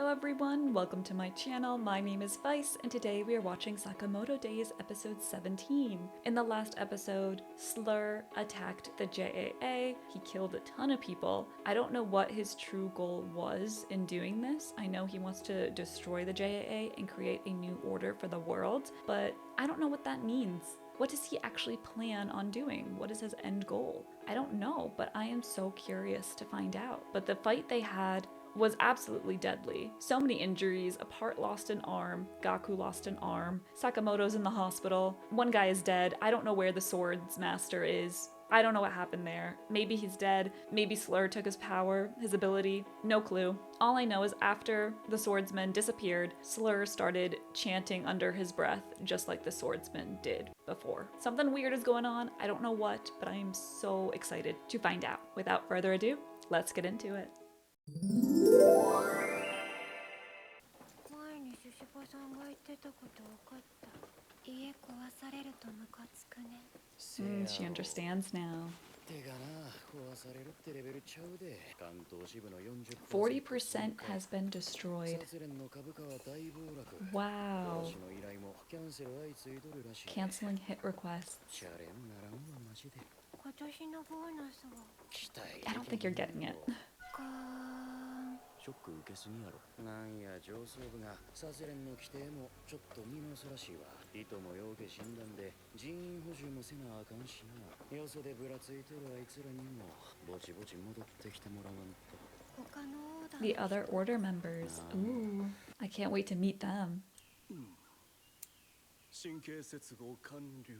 Hello everyone, welcome to my channel. My name is Vice, and today we are watching Sakamoto Days episode 17. In the last episode, Slur attacked the JAA. He killed a ton of people. I don't know what his true goal was in doing this. I know he wants to destroy the JAA and create a new order for the world, but I don't know what that means. What does he actually plan on doing? What is his end goal? I don't know, but I am so curious to find out. But the fight they had was absolutely deadly. So many injuries, a part lost an arm, Gaku lost an arm, Sakamoto's in the hospital, one guy is dead, I don't know where the swords master is. I don't know what happened there. Maybe he's dead, maybe Slur took his power, his ability, no clue. All I know is after the swordsman disappeared, Slur started chanting under his breath just like the swordsman did before. Something weird is going on, I don't know what, but I am so excited to find out. Without further ado, let's get into it. She understands now. 40% has been destroyed. Wow. Canceling hit requests. I don't think you're getting it. ショック受けすぎやろ。なんや上層部がサスレンの規定もちょっと見直すらしいわ。いともようけ診断で人員補充もせなあかんしな。よそでぶらついてるあいつらにもぼちぼち戻ってきてもらわんと。The other order members. Ooh, I can't wait to meet them. 神経接合完了。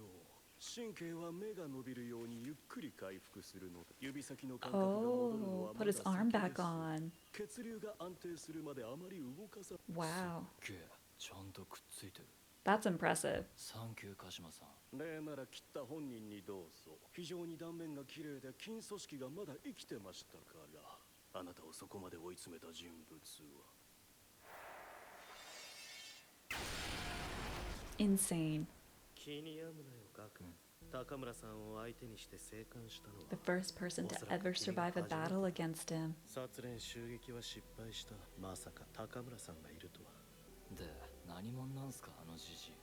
神経は目が伸びるようにゆっくり回復するので、指先の感覚が戻るのはまだ先です。 put his arm back on. 血流が安定するまであまり動かさ。 Wow. ちゃんとくっついてる。 That's impressive. サンキュー鹿島さん。例なら切った本人にどうぞ。非常に断面が綺麗で筋組織がまだ生きてましたから。あなたをそこまで追い詰めた人物は。 Insane. 気に病むなよ、ガク。高村さんを相手にして生還したのは The first person to ever survive a battle against him. 殺連襲撃は失敗した。まさか高村さんがいるとは。で、何者なんすか、あのじじ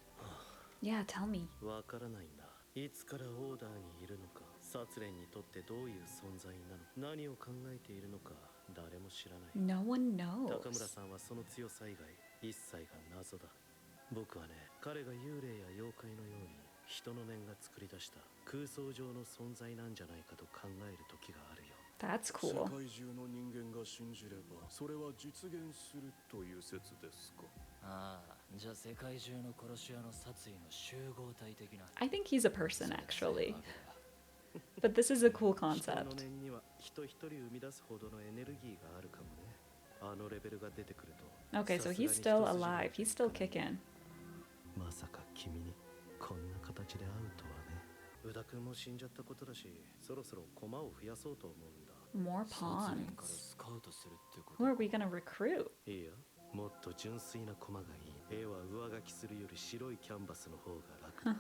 い。Yeah, tell me. わからないんだ。いつからオーダーにいるのか、殺連にとってどういう存在なの、何を考えているのか、誰も知らない。No one knows. 高村さんはその強さ以外、一切が謎だ。僕はね、彼が幽霊や妖怪のように人の念が作り出した空想上の存在なんじゃないかと考える時があるよ。 That's cool. 世界中の人間が信じれば、それは実現するという説ですか。ああ、じゃあ世界中の殺し屋の殺意の集合体的な。 I think he's a person actually. But this is a cool 人の concept. 念には人一人生み出すほどのエネルギーがあるかもね。あのレベルが出てくると。 Okay, so he's still alive. He's still kicking. まさか君にこんな形で会うとはね。宇田君も死んじゃったことだし、そろそろ駒を増やそうと思うんだ。 More 殺連から pawns. スカウトするってこと。 Who are we gonna recruit? いいよ、もっと純粋な駒がいい。絵は上書きするより白いキャンバスの方が楽だ。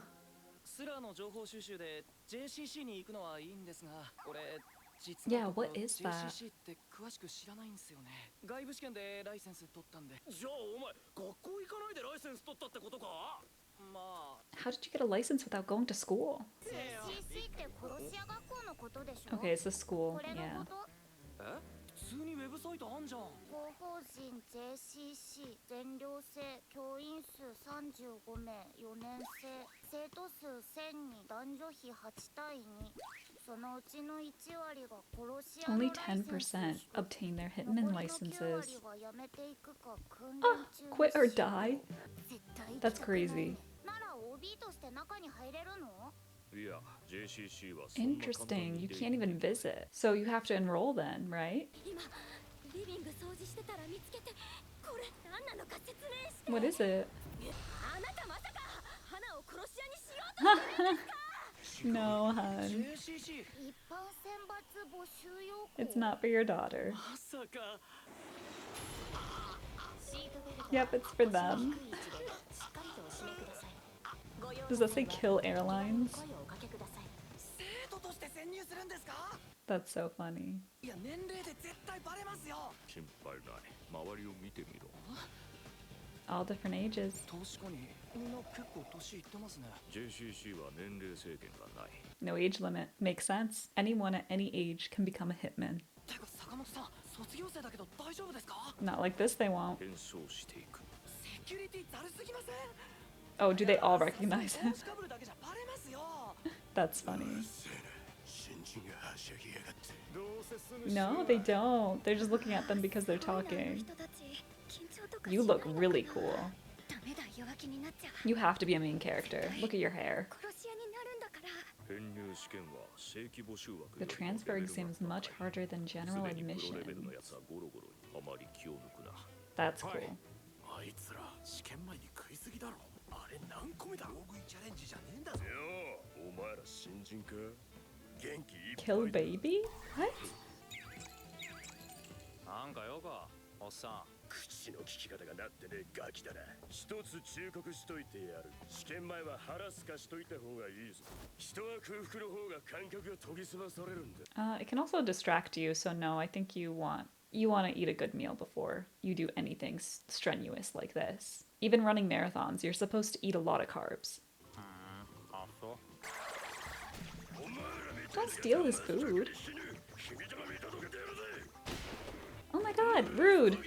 スラーの情報収集で JCC に行くのはいいんですが、俺実 Yeah, は what is that? JCC って詳しく知らないんですよね。外部試験でライセンス取ったんで。じゃあお前学校行かないでライセンス取ったってことか。まあ How did you get a license without going to school? JCC って殺し屋学校のことでしょ。 Okay, it's the school. これの Yeah. こと。え、普通にウェブサイトあんじゃん。広報人 JCC 全寮制教員数35名4年生生徒数1000人男女比8対2そのうちの1割が殺し屋の Only ライセンス 10% obtain their hitman 残りの9 licenses. 割はやめていくか訓練 Ah, 中 quit or die? 絶対 That's crazy. なら OB として中に入れるの。いや、JCC はそんな簡単 Interesting. に You で can't even visit. So you have to enroll then, right? 今リビング掃除してたら見つけて、これ何なのか説明して。 What is it? あなたまさか花を殺し屋にしようとしてるんですか？ No, hun. JCC 一般選抜募集要項 It's not for your daughter. まさか。 Yep, it's for them. Does that say kill airlines? 生徒として潜入するんですか？ That's so funny. いや、年齢で絶対バレますよ。心配ない。周りを見てみろ。All different ages. 確かにみんな結構年いってますね。 JCC は年齢制限がない。 No age limit. Makes sense. Anyone at any age can become a hitman. てか坂本さん卒業生だけど大丈夫ですか？ Not like this, they won't. 検証していく。セキュリティざるすぎません？ Oh, do they all recognize him? 帽子かぶるだけじゃバレますよ。 That's funny. 新人がはしゃぎやがって。どうせすぐ No, they don't. They're just looking at them because they're talking. You look really cool. You have to be a main character. Look at your hair. 殺し屋になるんだから。編入試験は正規募集枠 The transfer exam is much harder than general すでにプ admission. ロレベルのやつはゴロゴロにあまり気を抜くな。 That's cool. あいつら試験前に食いすぎだろ。あれ何個目だ。大食いチャレンジじゃねえんだぞ。よお前ら新人か。元気いっぱい Kill baby? What? なんかよか、おっさん。口の利き方がなってねえガキだな。一つ忠告しといてやる。試験前は腹すかしといた方がいいぞ。人は空腹の方が感覚が研ぎ澄まされるんだ。 It can also distract you, so no, I think you want to eat a good meal before you do anything strenuous like this. Even running marathons, you're supposed to eat a lot of carbs. あ、そう。 Don't steal his food. Oh my god, rude.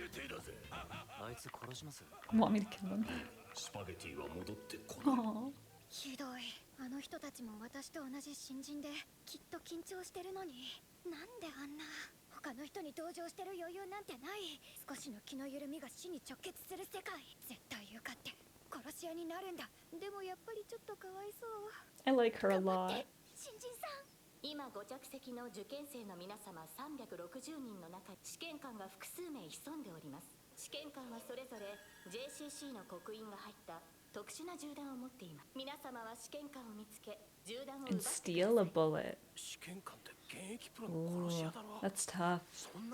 あいつ殺します。 Want me to kill him? スパゲティは戻ってこない。 Aww. ひどい。あの人たちも私と同じ新人できっと緊張してるのに、なんであんな他の人に同情してる余裕なんてない。少しの気の緩みが死に直結する世界。絶対受かって殺し屋になるんだ。でもやっぱりちょっとかわいそう。 I like her a lot. 新人さん。今ご着席の受験生の皆様360人の中、試験官が複数名潜んでおります。試験官はそれぞれ JCC の刻印が入った特殊な銃弾を持っています。皆様は試験官を見つけ銃弾を奪って And steal a bullet. 試験官って現役プロの殺し Ooh, 屋だろ。 that's tough.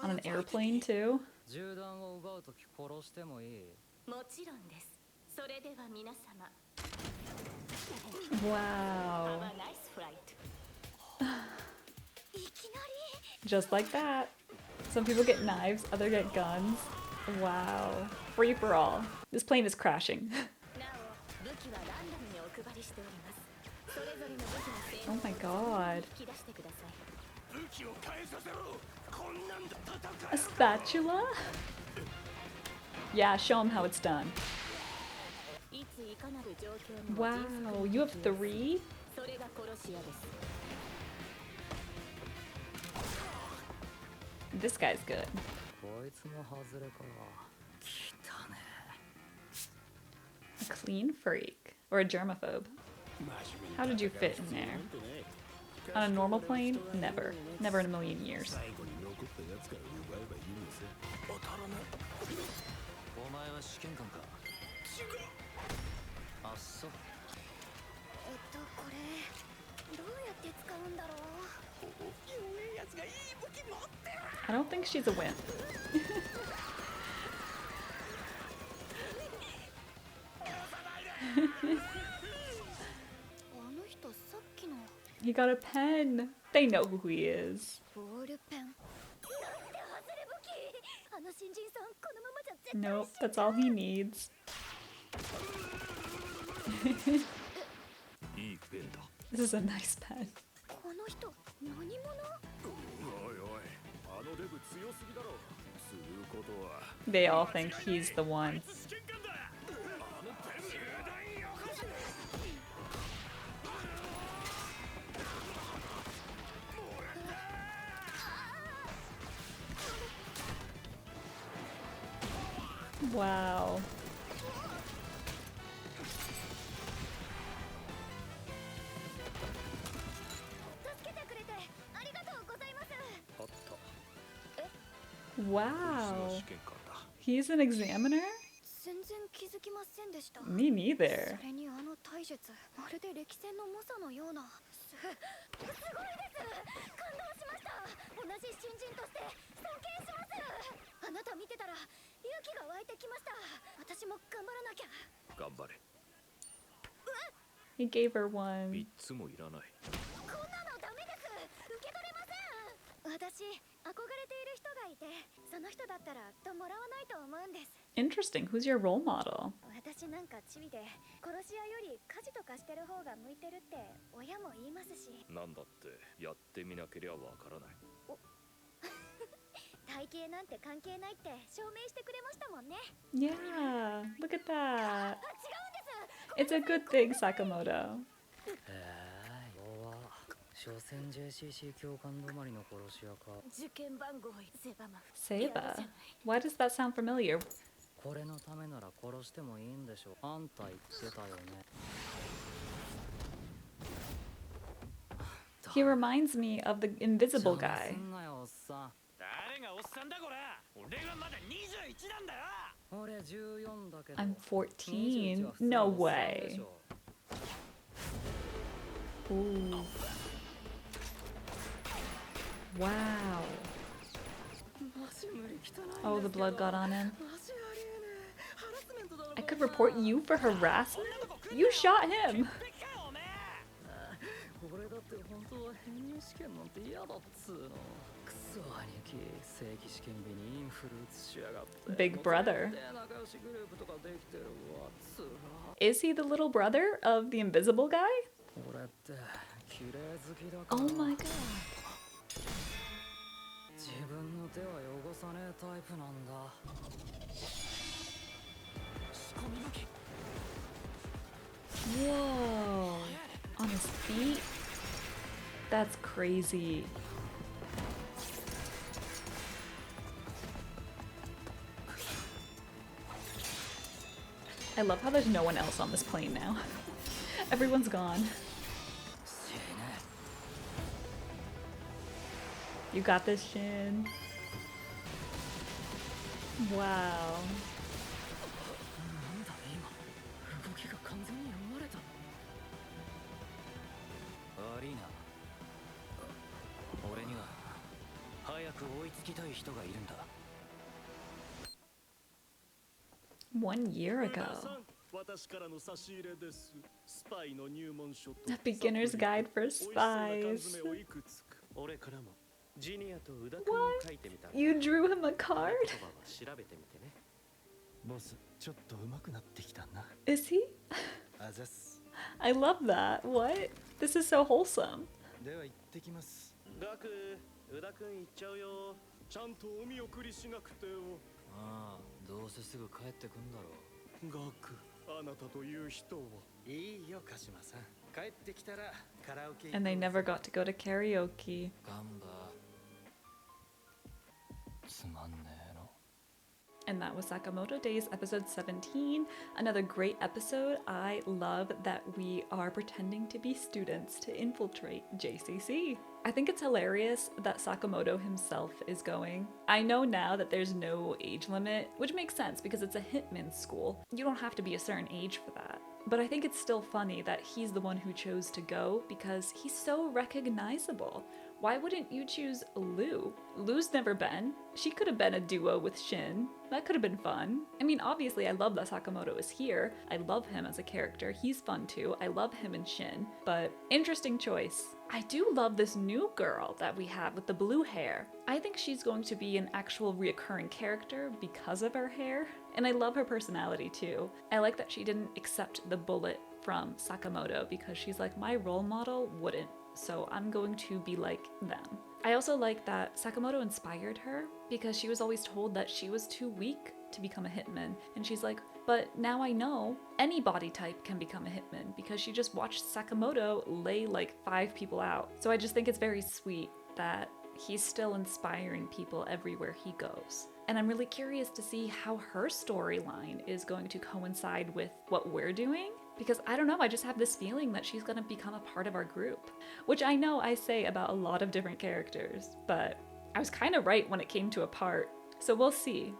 On an airplane too? 銃弾を奪うとき殺してもいい。もちろんです。それでは皆様 Wow. Have a nice flight. いきなり Just like that. Some people get knives, others get guns. Wow. Free for all. This plane is crashing. なお武器はランダムにお配りしております。それぞれの武器の性 Oh 能 my を god. 引き出してください。武器を返させろ。こんなんで戦 A spatula? Yeah, show him how it's done. いついかなる状況にも Wow, you have 3? それが殺し屋です。 This guy's good. こいつも外れか。 A clean freak. Or a germaphobe. How did you fit in there? On a normal plane? Never. Never in a million years. お前は試験官か？あっそう。これどうやって使うんだろう。 I don't think she's a wimp. あの人さっきの He got a pen. They know who he is. ボールペン。なんて外れ武器。あの新人さんこのままじゃ絶対 Nope, that's all he needs. いいペンだ。 This is a nice pen. この人何者？おいおい、あのデブ強すぎだろ。することは。 They all think he's the one. 試験官だ。あのペン銃弾よこせ。 Wow. 助けてくれてありがとうございます。あった。 Wow. 試験官だ。 He's an examiner? 全然気づきませんでした。 Me neither. それにあの体術、まるで歴戦の猛者のような。すごいです。感動しました。同じ新人として尊敬します。あなた見てたら勇気が湧いてきました。私も頑張らなきゃ。頑張れ。 He gave her one. 3つもいらない。こんなのダメです。受け取れません。私憧れている人がいて、その人だったらともらわないと思うんです。 Interesting. Who's your role model? 私なんかチビで殺し屋より家事とかしてる方が向いてるって親も言いますし。なんだってやってみなけりゃわからない。体型なんて関係ないって証明してくれましたもんね。 Yeah, look at that. あ、違うんです。 It's a good thing, Sakamoto. 弱所詮 JCC 教官止まりの殺し屋か。受験番号セバマ Seiba. Why does that sound familiar? これのためなら殺してもいいんでしょ。あんた言ってたよね。 He reminds me of the invisible guy. すんなよおっさん。誰がおっさんだこれ。俺がまだ21なんだよ。俺14だけど。 I'm 14. 21は普通 No おっさんで way. しょ。 Ooh. Wow. Oh, the blood got on him. I could report you for harassment? You shot him! 俺だって本当は編入試験なんて嫌だっつうの。クソ兄貴、正規試験日にインフル移しやがって。 Big brother. 仲良しグループとかできてるわ。つら。 Is he the little brother of the invisible guy? 俺って綺麗好きだから。 Oh my god. 自分の手は汚さねえタイプなんだ。 Whoa. On his feet? That's crazy. I love how there's no one else on this plane now. Everyone's gone. You got this, Shin. Wow. なんだ今。動きが完全に読まれた。アリーナ、俺には早く追いつきたい人がいるんだ。 1 year ago. 私からの差し入れです。スパイの入門書と A beginner's guide for spies. 俺からもジニアとウダ君を書いてみた。 You drew him a card? 調べてみてね。ボス、ちょっと上手くなってきたな。 Is he? あざっす。 I love that. What? This is so wholesome. では行ってきます。ガク、ウダ君行っちゃうよ。ちゃんとお見送りしなくてよ。ああ、どうせすぐ帰ってくんだろう。ガク、あなたという人は。いいよ、鹿島さん。帰ってきたらカラオケ。 And they never got to go to karaoke. ガンバつまんねえの。 And that was Sakamoto Days episode 17. Another great episode. I love that we are pretending to be students to infiltrate JCC. I think it's hilarious that Sakamoto himself is going. I know now that there's no age limit, which makes sense because it's a hitman school. You don't have to be a certain age for that. But I think it's still funny that he's the one who chose to go because he's so recognizable. Why wouldn't you choose Lou? Lou's never been. She could have been a duo with Shin. That could have been fun. I mean, obviously I love that Sakamoto is here. I love him as a character. He's fun too. I love him and Shin. But interesting choice. I do love this new girl that we have with the blue hair. I think she's going to be an actual reoccurring character because of her hair. And I love her personality too. I like that she didn't accept the bullet from Sakamoto because she's like, my role model wouldn't. So I'm going to be like them. I also like that Sakamoto inspired her because she was always told that she was too weak to become a hitman. And she's like, but now I know any body type can become a hitman because she just watched Sakamoto lay like 5 people out. So I just think it's very sweet that he's still inspiring people everywhere he goes. And I'm really curious to see how her storyline is going to coincide with what we're doing. Because I don't know, I just have this feeling that she's gonna become a part of our group. Which I know I say about a lot of different characters, but I was kind of right when it came to a part. So we'll see.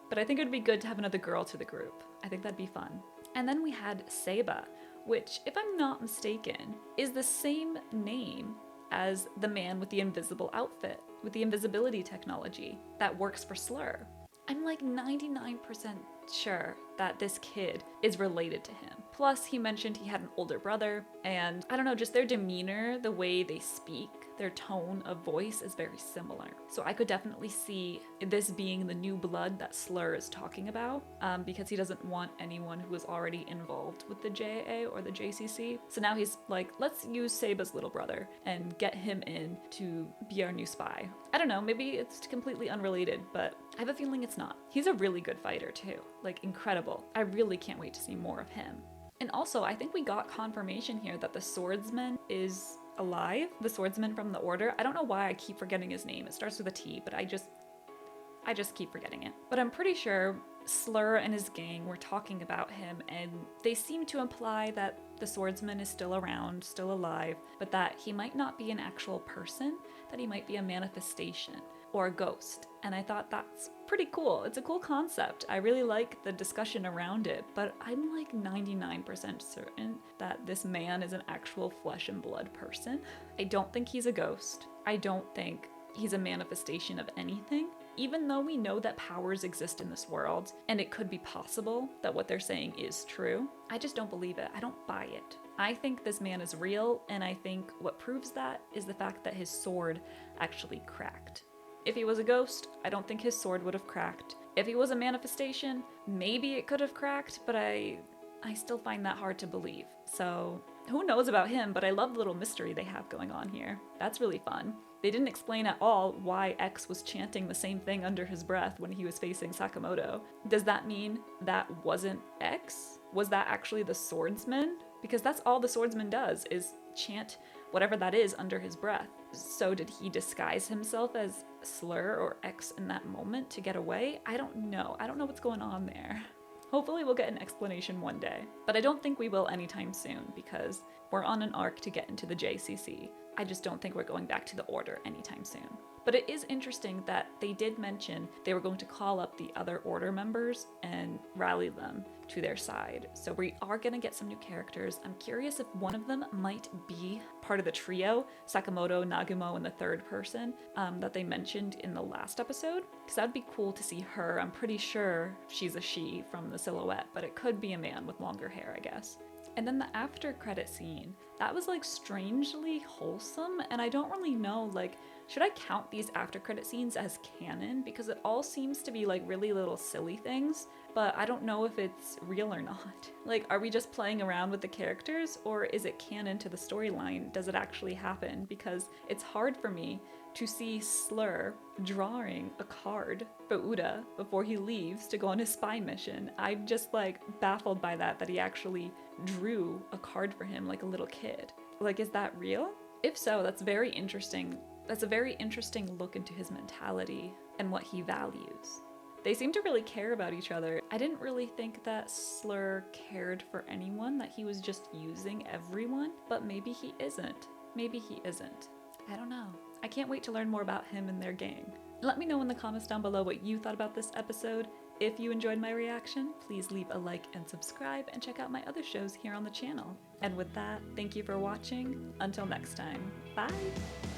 But I think it'd be good to have another girl to the group. I think that'd be fun. And then we had Seiba, which, if I'm not mistaken, is the same name as the man with the invisible outfit, with the invisibility technology that works for Slur. I'm like 99% sure that this kid is related to him. Plus, he mentioned he had an older brother, and I don't know, just their demeanor, the way they speak, their tone of voice is very similar. So I could definitely see this being the new blood that Slur is talking about, because he doesn't want anyone who is already involved with the JAA or the JCC. So now he's like, let's use Seba's little brother and get him in to be our new spy. I don't know, maybe it's completely unrelated, but I have a feeling it's not. He's a really good fighter too, like incredible. I really can't wait to see more of him. And also, I think we got confirmation here that the swordsman is alive. The swordsman from the Order. I don't know why I keep forgetting his name. It starts with a T, but I just keep forgetting it. But I'm pretty sure Slur and his gang were talking about him, and they seem to imply that the swordsman is still around, still alive, but that he might not be an actual person, that he might be a manifestation or a ghost. And I thought that's pretty cool. It's a cool concept. I really like the discussion around it, but I'm like 99% certain that this man is an actual flesh and blood person. I don't think he's a ghost. I don't think he's a manifestation of anything. Even though we know that powers exist in this world, and it could be possible that what they're saying is true, I just don't believe it. I don't buy it. I think this man is real, and I think what proves that is the fact that his sword actually cracked. If he was a ghost, I don't think his sword would have cracked. If he was a manifestation, maybe it could have cracked, but I still find that hard to believe. So who knows about him, but I love the little mystery they have going on here. That's really fun. They didn't explain at all why X was chanting the same thing under his breath when he was facing Sakamoto. Does that mean that wasn't X? Was that actually the swordsman? Because that's all the swordsman does, is chant whatever that is under his breath. So did he disguise himself as Slur or X in that moment to get away? I don't know. I don't know what's going on there. Hopefully we'll get an explanation one day, but I don't think we will anytime soon because we're on an arc to get into the JCC. I just don't think we're going back to the Order anytime soon. But it is interesting that they did mention they were going to call up the other Order members and rally them to their side. So we are going to get some new characters. I'm curious if one of them might be part of the trio, Sakamoto, Nagumo, and the third person that they mentioned in the last episode. Because that'd be cool to see her. I'm pretty sure she's a she from the silhouette, but it could be a man with longer hair, I guess. And then the after credit scene, that was like strangely wholesome, and I don't really know, like, should I count these after credit scenes as canon? Because it all seems to be like really little silly things, but I don't know if it's real or not. Like, are we just playing around with the characters, or is it canon to the storyline? Does it actually happen? Because it's hard for me to see Slur drawing a card for Uda before he leaves to go on his spy mission. I'm just like baffled by that he actually drew a card for him like a little kid. Like, is that real? If so, that's very interesting. That's a very interesting look into his mentality and what he values. They seem to really care about each other. I didn't really think that Slur cared for anyone, that he was just using everyone, but maybe he isn't. Maybe he isn't. I don't know. I can't wait to learn more about him and their gang. Let me know in the comments down below what you thought about this episode. If you enjoyed my reaction, please leave a like and subscribe and check out my other shows here on the channel. And with that, thank you for watching. Until next time, bye!